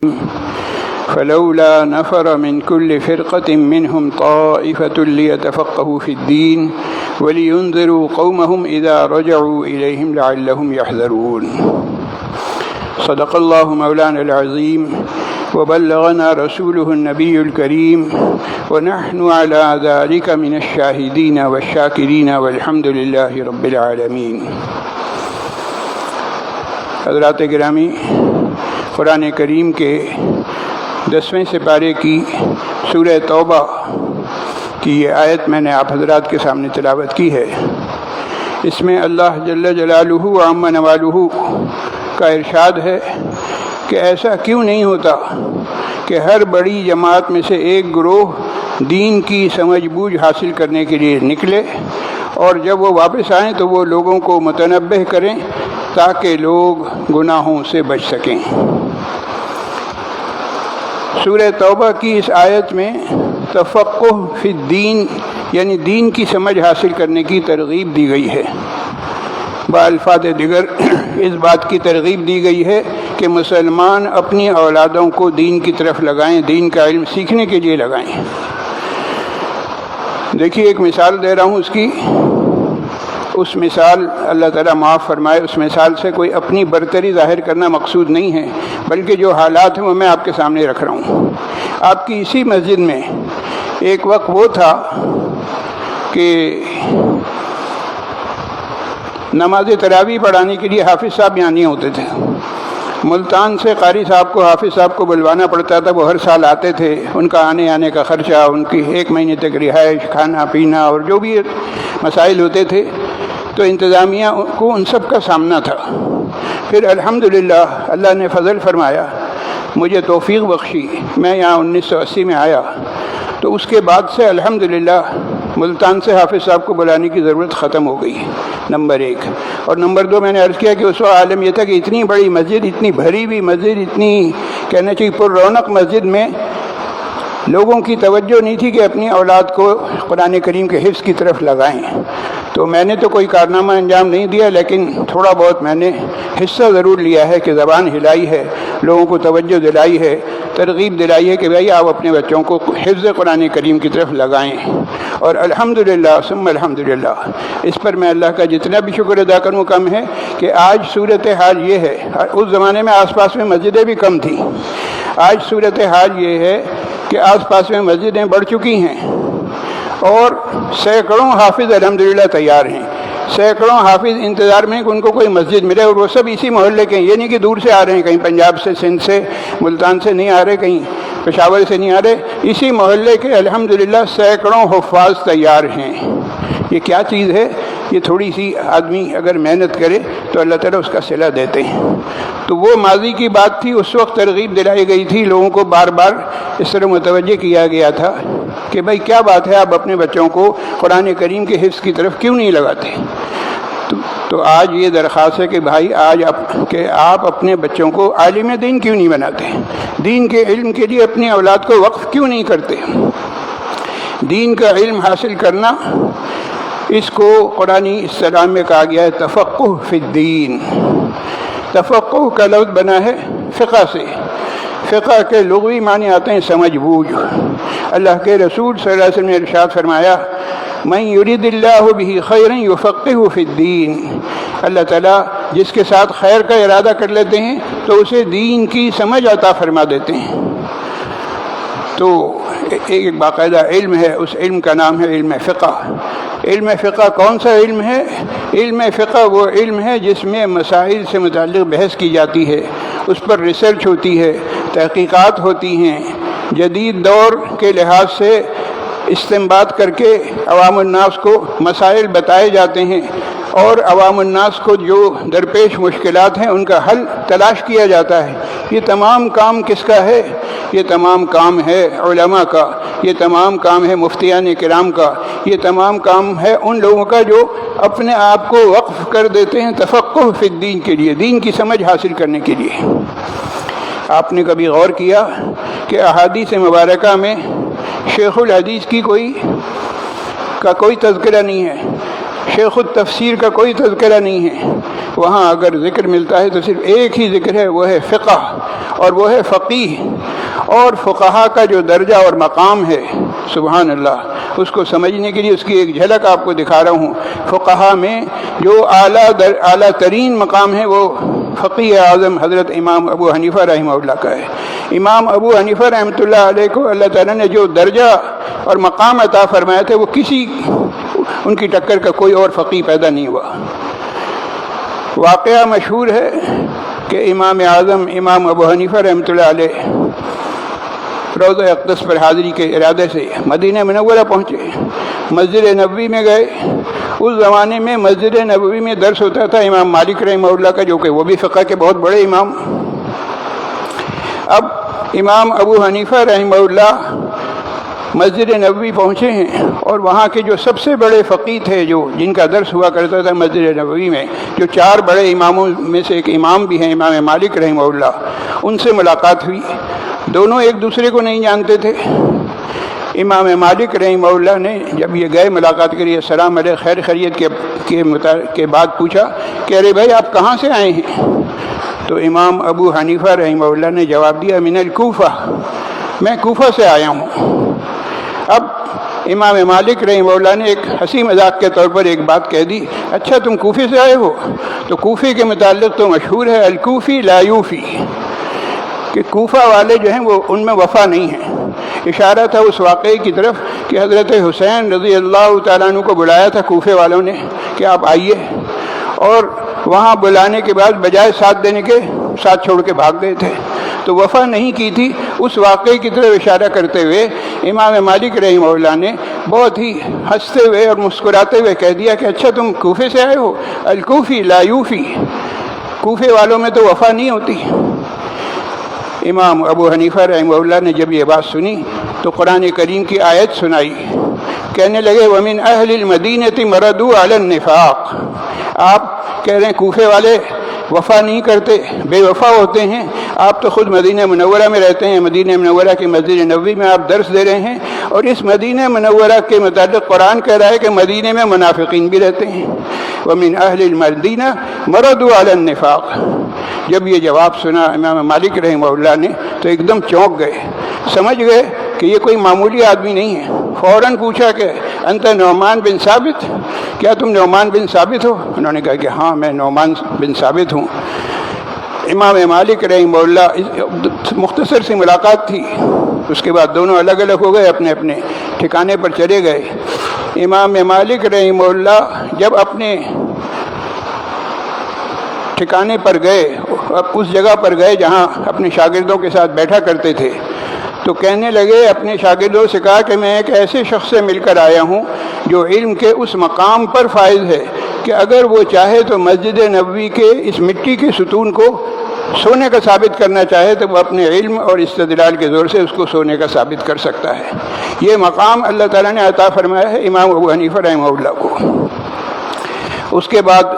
فلولا نفر من كل فرقة منهم طائفة ليتفقهوا في الدين ولينذروا قومهم إذا رجعوا إليهم لعلهم يحذرون. صدق الله مولانا العظيم وبلغنا رسوله النبي الكريم ونحن على ذلك من الشاهدين والشاكرين والحمد لله رب العالمين. حضرات گرامی، قرآن کریم کے 10ویں سپارے کی سورہ توبہ کی یہ آیت میں نے آپ حضرات کے سامنے تلاوت کی ہے. اس میں اللہ جل جلالہ و عم نوالہ کا ارشاد ہے کہ ایسا کیوں نہیں ہوتا کہ ہر بڑی جماعت میں سے ایک گروہ دین کی سمجھ بوجھ حاصل کرنے کے لیے نکلے اور جب وہ واپس آئیں تو وہ لوگوں کو متنبہ کریں تاکہ لوگ گناہوں سے بچ سکیں. سورہ توبہ کی اس آیت میں تفقہ فی الدین یعنی دین کی سمجھ حاصل کرنے کی ترغیب دی گئی ہے. بالفاظ دیگر اس بات کی ترغیب دی گئی ہے کہ مسلمان اپنی اولادوں کو دین کی طرف لگائیں، دین کا علم سیکھنے کے لیے لگائیں. دیکھیے ایک مثال دے رہا ہوں اس کی. اس مثال اللہ تعالیٰ معاف فرمائے، اس مثال سے کوئی اپنی برتری ظاہر کرنا مقصود نہیں ہے، بلکہ جو حالات ہیں وہ میں آپ کے سامنے رکھ رہا ہوں. آپ کی اسی مسجد میں ایک وقت وہ تھا کہ نماز تراویح پڑھانے کے لیے حافظ صاحب یہاں نہیں ہوتے تھے. ملتان سے قاری صاحب کو، حافظ صاحب کو بلوانا پڑتا تھا. وہ ہر سال آتے تھے. ان کا آنے کا خرچہ، ان کی 1 مہینے تک رہائش، کھانا پینا اور جو بھی مسائل ہوتے تھے تو انتظامیہ کو ان سب کا سامنا تھا. پھر الحمدللہ اللہ نے فضل فرمایا، مجھے توفیق بخشی، میں یہاں 1980 میں آیا تو اس کے بعد سے الحمدللہ ملتان سے حافظ صاحب کو بلانے کی ضرورت ختم ہو گئی. نمبر 1 اور نمبر 2 میں نے عرض کیا کہ اس وقت عالم یہ تھا کہ اتنی بڑی مسجد، اتنی بھری ہوئی مسجد، اتنی کہنا چاہیے پر رونق مسجد میں لوگوں کی توجہ نہیں تھی کہ اپنی اولاد کو قرآن کریم کے حفظ کی طرف لگائیں. تو میں نے تو کوئی کارنامہ انجام نہیں دیا، لیکن تھوڑا بہت میں نے حصہ ضرور لیا ہے کہ زبان ہلائی ہے، لوگوں کو توجہ دلائی ہے، ترغیب دلائی ہے کہ بھائی آپ اپنے بچوں کو حفظ قرآن کریم کی طرف لگائیں. اور الحمدللہ ثم الحمدللہ اس پر میں اللہ کا جتنا بھی شکر ادا کروں کم ہے کہ آج صورتحال یہ ہے. اس زمانے میں آس پاس میں مسجدیں بھی کم تھیں. آج صورتحال یہ ہے کہ آس پاس میں مسجدیں بڑھ چکی ہیں اور سینکڑوں حافظ الحمدللہ تیار ہیں. سینکڑوں حافظ انتظار میں ہیں کہ ان کو کوئی مسجد ملے، اور وہ سب اسی محلے کے ہیں. یہ نہیں کہ دور سے آ رہے ہیں، کہیں پنجاب سے، سندھ سے، ملتان سے نہیں آ رہے، کہیں پشاور سے نہیں آ رہے. اسی محلے کے الحمدللہ سینکڑوں حفاظ تیار ہیں. یہ کیا چیز ہے؟ یہ تھوڑی سی آدمی اگر محنت کرے تو اللہ تعالیٰ اس کا صلہ دیتے ہیں. تو وہ ماضی کی بات تھی. اس وقت ترغیب دلائی گئی تھی، لوگوں کو بار بار اس طرح متوجہ کیا گیا تھا کہ بھائی کیا بات ہے، آپ اپنے بچوں کو قرآن کریم کے حفظ کی طرف کیوں نہیں لگاتے. تو آج یہ درخواست ہے کہ بھائی آج آپ اپنے بچوں کو عالم دین کیوں نہیں بناتے، دین کے علم کے لیے اپنی اولاد کو وقف کیوں نہیں کرتے. دین کا علم حاصل کرنا، اس کو قرآن اسلام میں کہا گیا ہے تفقہ فی الدین. تفقہ کا لفظ بنا ہے فقہ سے. فقہ کے لغوی معنی آتے ہیں سمجھ بوجھ. اللہ کے رسول صلی اللہ علیہ وسلم نے ارشاد فرمایا، من یرید اللہ بہ خیرا یفقہہ فی الدین. اللہ تعالیٰ جس کے ساتھ خیر کا ارادہ کر لیتے ہیں تو اسے دین کی سمجھ عطا فرما دیتے ہیں. تو ایک باقاعدہ علم ہے، اس علم کا نام ہے علم فقہ. علم فقہ کون سا علم ہے؟ علم فقہ وہ علم ہے جس میں مسائل سے متعلق بحث کی جاتی ہے، اس پر ریسرچ ہوتی ہے، تحقیقات ہوتی ہیں، جدید دور کے لحاظ سے استنباط کر کے عوام الناس کو مسائل بتائے جاتے ہیں، اور عوام الناس کو جو درپیش مشکلات ہیں ان کا حل تلاش کیا جاتا ہے. یہ تمام کام کس کا ہے؟ یہ تمام کام ہے علماء کا، یہ تمام کام ہے مفتیان کرام کا، یہ تمام کام ہے ان لوگوں کا جو اپنے آپ کو وقف کر دیتے ہیں تفقہ فی الدین کے لیے، دین کی سمجھ حاصل کرنے کے لیے. آپ نے کبھی غور کیا کہ احادیث مبارکہ میں شیخ الحدیث کی کوئی تذکرہ نہیں ہے؟ شیخ التفسیر کا کوئی تذکرہ نہیں ہے، وہاں اگر ذکر ملتا ہے تو صرف ایک ہی ذکر ہے، وہ ہے فقہ، اور وہ ہے فقیہ۔ اور فقہا کا جو درجہ اور مقام ہے، سبحان اللہ، اس کو سمجھنے کے لیے اس کی ایک جھلک آپ کو دکھا رہا ہوں۔ فقہا میں جو اعلیٰ ترین مقام ہے وہ فقیہ اعظم حضرت امام ابو حنیفہ رحمہ اللہ کا ہے۔ امام ابو حنیفہ رحمۃ اللہ علیہ کو اللہ تعالیٰ نے جو درجہ اور مقام عطا فرمایا تھا، وہ ان کی ٹکر کا کوئی اور فقیہ پیدا نہیں ہوا۔ واقعہ مشہور ہے کہ امام اعظم امام ابو حنیفہ رحمۃ اللہ علیہ روضہ اقدس پر حاضری کے ارادے سے مدینہ منورہ پہنچے، مسجد نبوی میں گئے۔ اس زمانے میں مسجد نبوی میں درس ہوتا تھا امام مالک رحمہ اللہ کا، جو کہ وہ بھی فقہ کے بہت بڑے امام۔ اب امام ابو حنیفہ رحمہ اللہ مسجد نبوی پہنچے ہیں، اور وہاں کے جو سب سے بڑے فقیہ تھے، جن کا درس ہوا کرتا تھا مسجد نبوی میں، جو 4 بڑے اماموں میں سے ایک امام بھی ہیں امام مالک رحمہ اللہ، ان سے ملاقات ہوئی۔ دونوں ایک دوسرے کو نہیں جانتے تھے۔ امام مالک رحمہ اللہ نے جب یہ گئے ملاقات کے لیے، السلام علیہ خیر خیریت کے بعد پوچھا کہ ارے بھائی آپ کہاں سے آئے ہیں؟ تو امام ابو حنیفہ رحمہ اللہ نے جواب دیا من الکوفہ، میں کوفہ سے آیا ہوں۔ اب امام مالک رحمہ اللہ نے ایک ہنسی مذاق کے طور پر ایک بات کہہ دی، اچھا تم کوفے سے آئے ہو؟ تو کوفے کے متعلق تو مشہور ہے الکوفی لا یوفی، کہ کوفہ والے جو ہیں وہ ان میں وفا نہیں ہے۔ اشارہ تھا اس واقعے کی طرف کہ حضرت حسین رضی اللہ تعالیٰ عنہ کو بلایا تھا کوفے والوں نے کہ آپ آئیے، اور وہاں بلانے کے بعد بجائے ساتھ دینے کے ساتھ چھوڑ کے بھاگ گئے تھے، تو وفا نہیں کی تھی۔ اس واقعے کی طرف اشارہ کرتے ہوئے امام مالک رحمہ اللہ نے بہت ہی ہنستے ہوئے اور مسکراتے ہوئے کہہ دیا کہ اچھا تم کوفے سے آئے ہو، الکوفی لا یوفی، کوفے والوں میں تو وفا نہیں ہوتی۔ امام ابو حنیفہ رحمہ اللہ نے جب یہ بات سنی تو قرآن کریم کی آیت سنائی، کہنے لگے وَمِنْ أَهْلِ الْمَدِينَةِ مَرَدُوا عَلَى النِّفَاقِ، آپ کہہ رہے ہیں کوفے والے وفا نہیں کرتے، بے وفا ہوتے ہیں۔ آپ تو خود مدینہ منورہ میں رہتے ہیں، مدینہ منورہ کی مسجد نبوی میں آپ درس دے رہے ہیں، اور اس مدینہ منورہ کے متعلق قرآن کہہ رہا ہے کہ مدینہ میں منافقین بھی رہتے ہیں۔ وَمِنْ أَهْلِ الْمَدِينَةِ مَرَدُوا عَلَى النِّفَاقِ، جب یہ جواب سنا امام مالک رحمہ اللہ نے تو ایک دم چونک گئے، سمجھ گئے کہ یہ کوئی معمولی آدمی نہیں ہے۔ فوراً پوچھا کہ انت نعمان بن ثابت، کیا تم نعمان بن ثابت ہو؟ انہوں نے کہا کہ ہاں میں نعمان بن ثابت ہوں۔ امام مالک رحمہ اللہ مختصر سی ملاقات تھی، اس کے بعد دونوں الگ الگ ہو گئے، اپنے اپنے ٹھکانے پر چلے گئے۔ امام مالک رحمہ اللہ جب اپنے ٹھکانے پر گئے، اس جگہ پر گئے جہاں اپنے شاگردوں کے ساتھ بیٹھا کرتے تھے، تو کہنے لگے، اپنے شاگردوں سے کہا کہ میں ایک ایسے شخص سے مل کر آیا ہوں جو علم کے اس مقام پر فائز ہے کہ اگر وہ چاہے تو مسجد نبوی کے اس مٹی کے ستون کو سونے کا ثابت کرنا چاہے تو وہ اپنے علم اور استدلال کے زور سے اس کو سونے کا ثابت کر سکتا ہے۔ یہ مقام اللہ تعالیٰ نے عطا فرمایا ہے امام ابو حنیفہ رحمہ اللہ کو۔ اس کے بعد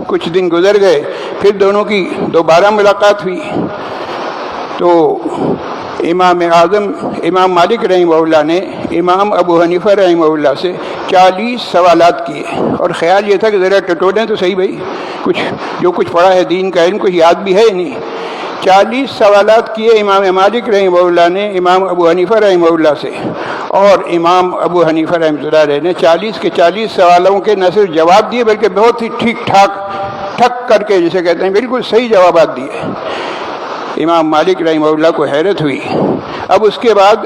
کچھ دن گزر گئے، پھر دونوں کی دوبارہ ملاقات ہوئی، تو امام اعظم امام مالک رحمہ اللہ نے امام ابو حنیفہ رحمہ اللہ سے 40 سوالات کیے، اور خیال یہ تھا کہ ذرا ٹٹولیں تو صحیح بھائی، جو کچھ پڑھا ہے دین کا علم کچھ یاد بھی ہے نہیں۔ 40 سوالات کیے امام مالک رحمہ اللہ نے امام ابو حنیفہ رحمہ اللہ سے، اور امام ابو حنیفہ رحمۃ اللہ علیہ نے 40 کے 40 سوالوں کے نہ صرف جواب دیے بلکہ بہت ہی ٹھیک ٹھاک ٹھک کر کے جسے کہتے ہیں بالکل صحیح جوابات دیے۔ امام مالک رحمہ اللہ کو حیرت ہوئی۔ اب اس کے بعد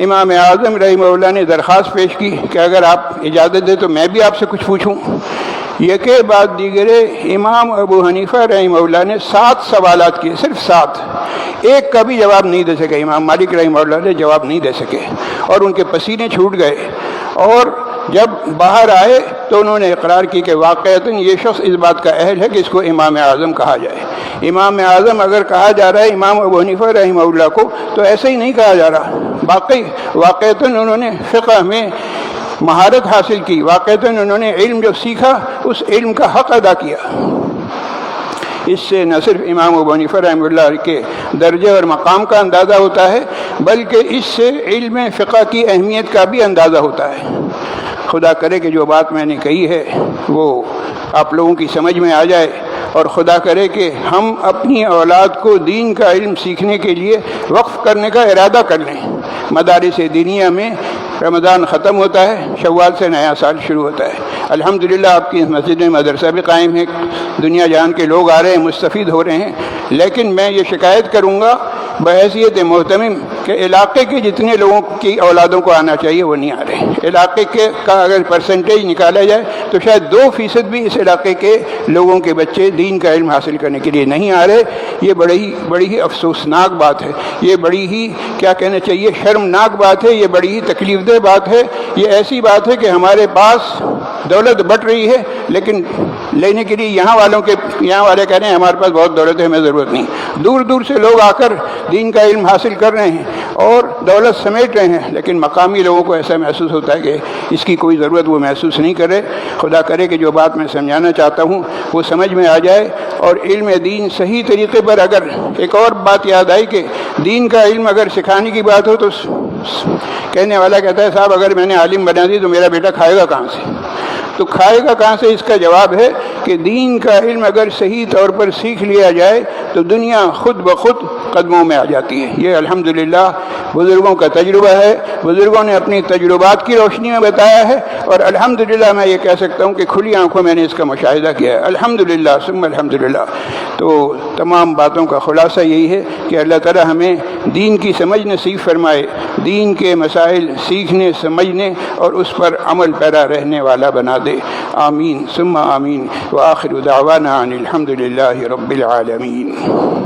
امام اعظم رحمہ اللہ نے درخواست پیش کی کہ اگر آپ اجازت دیں تو میں بھی آپ سے کچھ پوچھوں۔ یکے بعد دیگرے امام ابو حنیفہ رحمہ اللہ نے 7 سوالات کیے، صرف 7، ایک کا بھی جواب نہیں دے سکے۔ امام مالک رحمہ اللہ نے جواب نہیں دے سکے، اور ان کے پسینے چھوٹ گئے، اور جب باہر آئے تو انہوں نے اقرار کی کہ واقعتاً یہ شخص اس بات کا اہل ہے کہ اس کو امام اعظم کہا جائے۔ امام اعظم اگر کہا جا رہا ہے امام ابو حنیفہ رحمہ اللہ کو تو ایسے ہی نہیں کہا جا رہا، واقعتاً انہوں نے فقہ میں مہارت حاصل کی، واقعتاً انہوں نے علم جو سیکھا اس علم کا حق ادا کیا۔ اس سے نہ صرف امام ابو حنیفہ رحمہ اللہ کے درجے اور مقام کا اندازہ ہوتا ہے بلکہ اس سے علم فقہ کی اہمیت کا بھی اندازہ ہوتا ہے۔ خدا کرے کہ جو بات میں نے کہی ہے وہ آپ لوگوں کی سمجھ میں آ جائے، اور خدا کرے کہ ہم اپنی اولاد کو دین کا علم سیکھنے کے لیے وقف کرنے کا ارادہ کر لیں۔ مدارس دینیہ میں رمضان ختم ہوتا ہے، شوال سے نیا سال شروع ہوتا ہے۔ الحمدللہ آپ کی مسجد میں مدرسہ بھی قائم ہے، دنیا جہان کے لوگ آ رہے ہیں، مستفید ہو رہے ہیں، لیکن میں یہ شکایت کروں گا بحیثیت محتمم کہ علاقے کے جتنے لوگوں کی اولادوں کو آنا چاہیے وہ نہیں آ رہے۔ علاقے کا اگر پرسنٹیج نکالا جائے تو شاید 2% بھی اس علاقے کے لوگوں کے بچے دین کا علم حاصل کرنے کے لیے نہیں آ رہے۔ یہ بڑی ہی افسوسناک بات ہے، یہ بڑی ہی کیا کہنا چاہیے شرمناک بات ہے، یہ بڑی ہی تکلیف دہ بات ہے۔ یہ ایسی بات ہے کہ ہمارے پاس دولت بٹ رہی ہے، لیکن لینے کے لیے یہاں والے کہہ رہے ہیں ہمارے پاس بہت دولت ہے، ہمیں ضرورت نہیں۔ دور دور سے لوگ آ کر دین کا علم حاصل کر رہے ہیں اور دولت سمیٹ رہے ہیں، لیکن مقامی لوگوں کو ایسا محسوس ہوتا ہے کہ اس کی کوئی ضرورت وہ محسوس نہیں کرے۔ خدا کرے کہ جو بات میں سمجھانا چاہتا ہوں وہ سمجھ میں آ جائے، اور علم دین صحیح طریقے پر اگر ایک اور بات یاد آئی کہ دین کا علم اگر سکھانے کی بات ہو تو کہنے والا کہتا ہے صاحب اگر میں نے عالم بنا دی تو میرا بیٹا کھائے گا کہاں سے؟ تو کھائے گا کہاں سے؟ اس کا جواب ہے کہ دین کا علم اگر صحیح طور پر سیکھ لیا جائے تو دنیا خود بخود قدموں میں آ جاتی ہے۔ یہ الحمدللہ بزرگوں کا تجربہ ہے، بزرگوں نے اپنی تجربات کی روشنی میں بتایا ہے، اور الحمدللہ میں یہ کہہ سکتا ہوں کہ کھلی آنکھوں میں نے اس کا مشاہدہ کیا ہے، الحمدللہ ثم الحمدللہ۔ تو تمام باتوں کا خلاصہ یہی ہے کہ اللہ تعالی ہمیں دین کی سمجھ نصیب فرمائے، دین کے مسائل سیکھنے سمجھنے اور اس پر عمل پیرا رہنے والا بنا دے۔ آمین ثم آمین، وآخر دعوانا ان الحمدللہ رب العالمین۔